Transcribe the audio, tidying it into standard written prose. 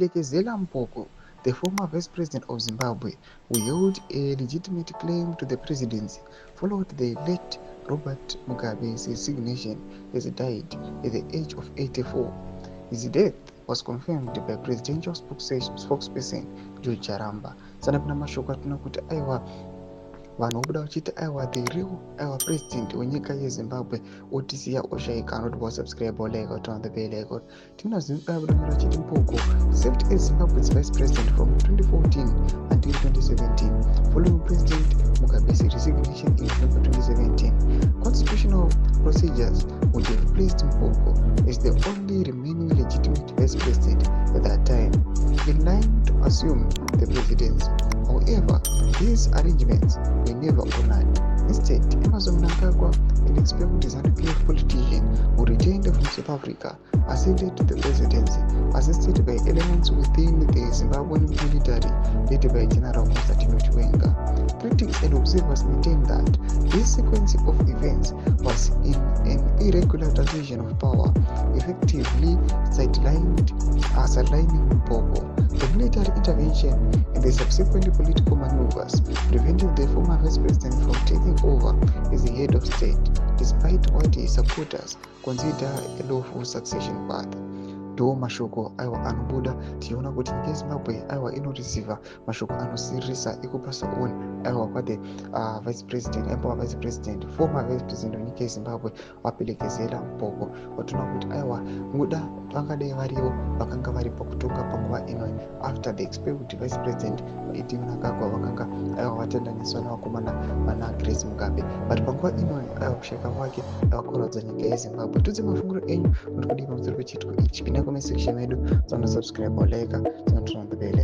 Phelekezela Mpoko, the former vice president of Zimbabwe, who held a legitimate claim to the presidency, followed the late Robert Mugabe's resignation as he died at the age of 84. His death was confirmed by presidential spokesperson George Charamba. Sana kuna mashoko atino kuti aiwa vanhu vobuda vachiti aiwa the real aiwa president wenyika yezimbabwe otisiya oshaika anoti wasubscribe like out on the bell icon. Tina Zimbabwe vachiti Mpoko served as Zimbabwe's vice president from 2014 until 2017 following President Mugabe's resignation in November 2017. Constitutional procedures would have placed Mpoko as the only remaining legitimate vice president at that time, in line to assume the presidency. However, these arrangements were never honored. Instead, Emmerson Mnangagwa, an expelled ZANU-PF politician who returned from South Africa, ascended to the presidency, assisted by elements within the Zimbabwean military led by General Constantino Chiwenga. Critics and observers maintain that this sequence of events was in an irregular transition of power, effectively sidelining Mpoko. The military intervention and the subsequent political maneuvers prevented the former vice president from taking over as the head of state, despite what his supporters consider a lawful succession path. Ndo mashoko aiwa anobuda tiona kuti nyika yeZimbabwe aiwa inoreceiva mashoko anosirisa ekupasa on aiwa kwade vice president emba vice president former vice president wenyika yeZimbabwe Phelekezela Mpoko watona kuti aiwa muda vangadai varivo vakanga vari pakutonga panguva ino after the expelled vice president Edi Mnangagwa vakanga aiwa vatendaniswa navakomana vana Grace Mugabe, but panguva ino aiwa kusheka kwake aiwa kurodza nyika yeZimbabwe. Tudze mafunguro enyu muri kudii pamusoro pechitiko ichi. Pinda comment section medu, subscribe or like, turn on the bell.